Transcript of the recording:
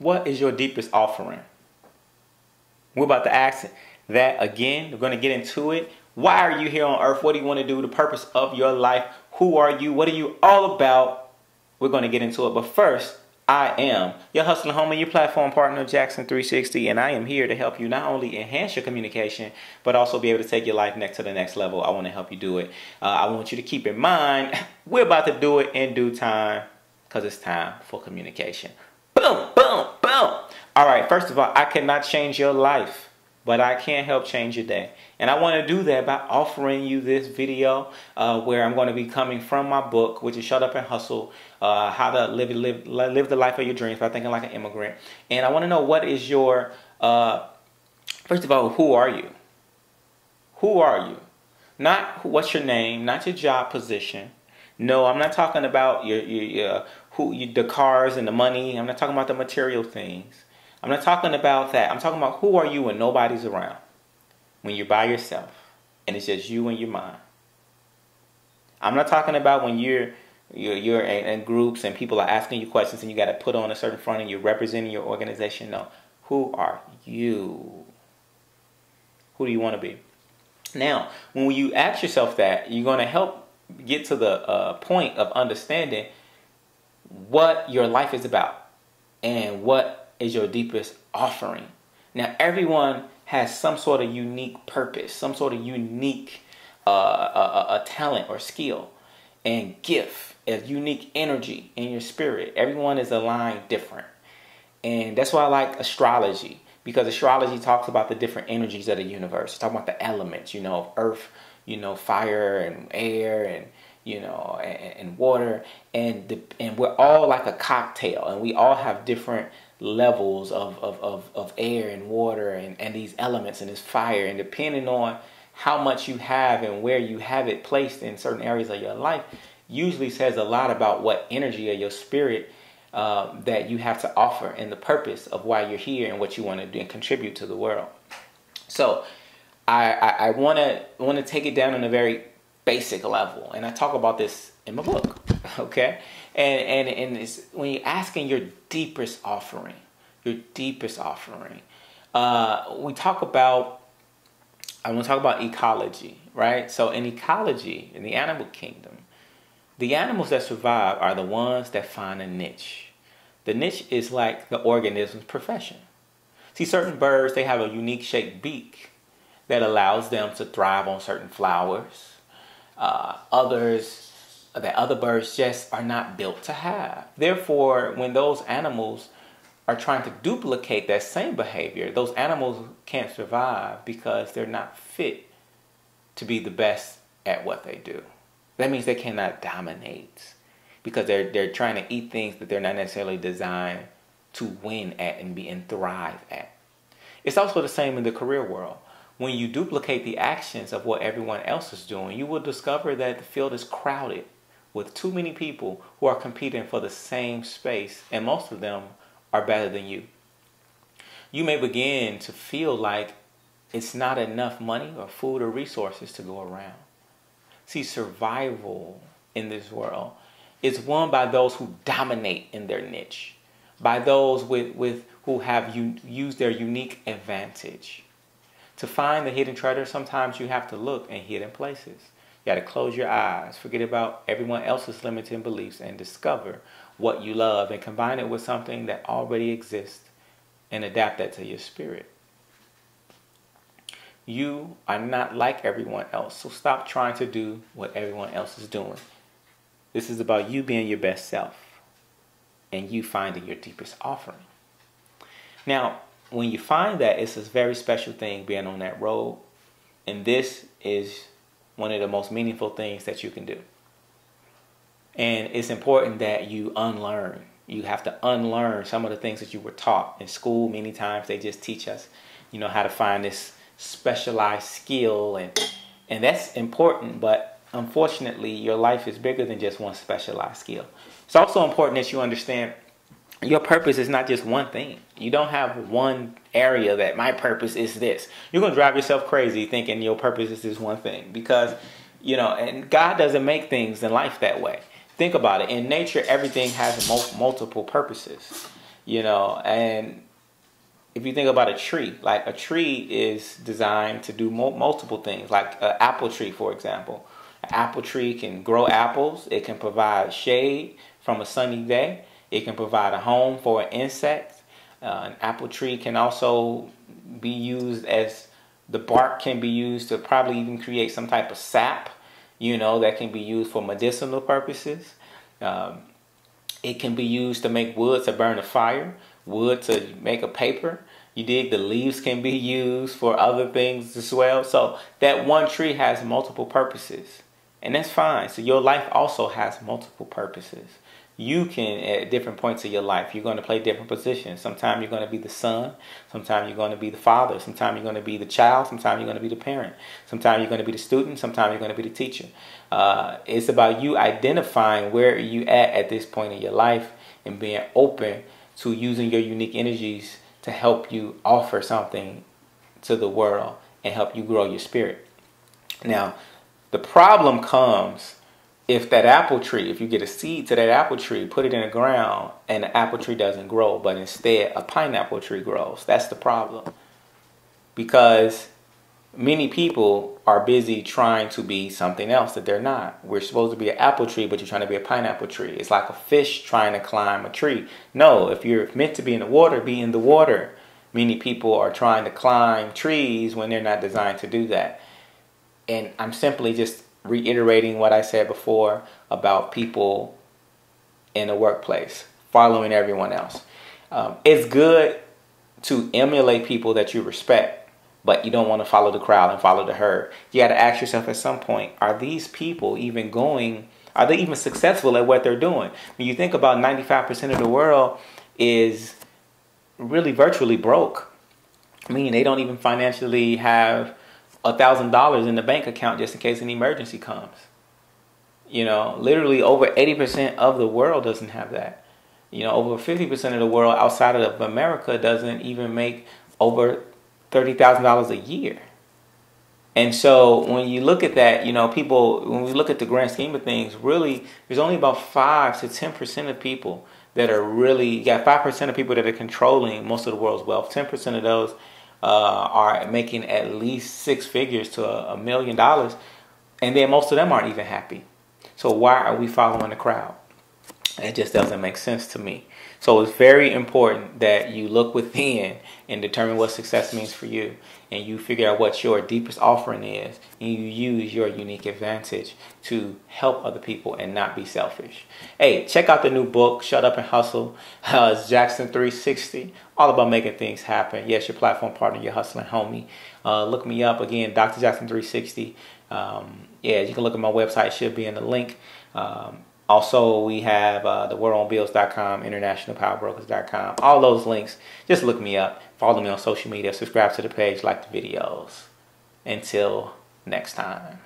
What is your deepest offering? We're about to ask that again. We're going to get into it. Why are you here on earth? What do you want to do? The purpose of your life. Who are you? What are you all about? We're going to get into it. But first, I am your hustling homie, your platform partner, Jackson 360. And I am here to help you not only enhance your communication, but also be able to take your life next to the next level. I want to help you do it. I want you to keep in mind, we're about to do it in due time because it's time for communication. Boom, boom, boom. All right, first of all, I cannot change your life, but I can help change your day. And I want to do that by offering you this video where I'm going to be coming from my book, which is Shut Up and Hustle, how to live the life of your dreams by thinking like an immigrant. And I want to know, what is your, first of all, who are you? Who are you? Not what's your name, not your job position. No, I'm not talking about the cars and the money. I'm not talking about the material things. I'm not talking about that. I'm talking about who are you when nobody's around. When you're by yourself and it's just you and your mind. I'm not talking about when you're in groups and people are asking you questions and you got to put on a certain front and you're representing your organization. No. Who are you? Who do you want to be? Now, when you ask yourself that, you're going to help get to the point of understanding what your life is about and what is your deepest offering. Now, everyone has some sort of unique purpose, some sort of unique a talent or skill and gift, a unique energy in your spirit. Everyone is aligned different. And that's why I like astrology, because astrology talks about the different energies of the universe. It's talking about the elements, of earth, fire and air and, and water. And we're all like a cocktail, and we all have different levels of air and water and these elements and this fire. And depending on how much you have and where you have it placed in certain areas of your life, usually says a lot about what energy of your spirit that you have to offer and the purpose of why you're here and what you want to do and contribute to the world. So I want to take it down on a very basic level, and I talk about this in my book. Okay, and it's when you're asking your deepest offering, I want to talk about ecology, right? So in ecology, in the animal kingdom, the animals that survive are the ones that find a niche. The niche is like the organism's profession. See, certain birds, they have a unique shaped beak that allows them to thrive on certain flowers. Other birds just are not built to have. Therefore, when those animals are trying to duplicate that same behavior, those animals can't survive because they're not fit to be the best at what they do. That means they cannot dominate because they're trying to eat things that they're not necessarily designed to win at and thrive at. It's also the same in the career world. When you duplicate the actions of what everyone else is doing, you will discover that the field is crowded with too many people who are competing for the same space, and most of them are better than you. You may begin to feel like it's not enough money or food or resources to go around. See, survival in this world is won by those who dominate in their niche, by those who have used their unique advantage. To find the hidden treasure, sometimes you have to look in hidden places. You got to close your eyes, forget about everyone else's limiting beliefs, and discover what you love and combine it with something that already exists and adapt that to your spirit. You are not like everyone else, so stop trying to do what everyone else is doing. This is about you being your best self and you finding your deepest offering. Now, when you find that, it's a very special thing being on that road. And this is one of the most meaningful things that you can do. And it's important that you unlearn. You have to unlearn some of the things that you were taught in school. Many times they just teach us, how to find this specialized skill. And that's important, but unfortunately, your life is bigger than just one specialized skill. It's also important that you understand your purpose is not just one thing. You don't have one area that my purpose is this. You're going to drive yourself crazy thinking your purpose is this one thing because, and God doesn't make things in life that way. Think about it. In nature, everything has multiple purposes. And if you think about a tree, like a tree is designed to do multiple things, like an apple tree, for example. An apple tree can grow apples. It can provide shade from a sunny day. It can provide a home for an insect. An apple tree can also be used as, the bark can be used to probably even create some type of sap, that can be used for medicinal purposes. It can be used to make wood to burn a fire, wood to make a paper. You dig? The leaves can be used for other things as well. So that one tree has multiple purposes, and that's fine. So your life also has multiple purposes. You can, at different points of your life, you're going to play different positions. Sometimes you're going to be the son. Sometimes you're going to be the father. Sometimes you're going to be the child. Sometimes you're going to be the parent. Sometimes you're going to be the student. Sometimes you're going to be the teacher. It's about you identifying where you at this point in your life and being open to using your unique energies to help you offer something to the world and help you grow your spirit. Now, the problem comes if that apple tree, if you get a seed to that apple tree, put it in the ground, and the apple tree doesn't grow, but instead a pineapple tree grows. That's the problem. Because many people are busy trying to be something else that they're not. We're supposed to be an apple tree, but you're trying to be a pineapple tree. It's like a fish trying to climb a tree. No, if you're meant to be in the water, be in the water. Many people are trying to climb trees when they're not designed to do that. And I'm simply just reiterating what I said before about people in the workplace following everyone else. It's good to emulate people that you respect, but you don't want to follow the crowd and follow the herd. You got to ask yourself at some point, are these people even are they even successful at what they're doing? When you think about 95% of the world is really virtually broke. I mean, they don't even financially have $1,000 in the bank account just in case an emergency comes. Literally over 80% of the world doesn't have that. Over 50% of the world outside of America doesn't even make over $30,000 a year. And so when you look at that, when we look at the grand scheme of things, really, there's only about 5 to 10% of people that are really, you got 5% of people that are controlling most of the world's wealth. 10% of those are making at least 6 figures to $1 million, and then most of them aren't even happy. So why are we following the crowd? It just doesn't make sense to me. So it's very important that you look within and determine what success means for you, and you figure out what your deepest offering is, and you use your unique advantage to help other people and not be selfish. Hey, check out the new book, Shut Up and Hustle. It's Jackson 360, all about making things happen. Yes, your platform partner, your hustling homie. Look me up again, Dr. Jackson 360. You can look at my website, it should be in the link. Also, we have theworldonbills.com, internationalpowerbrokers.com. All those links. Just look me up. Follow me on social media. Subscribe to the page. Like the videos. Until next time.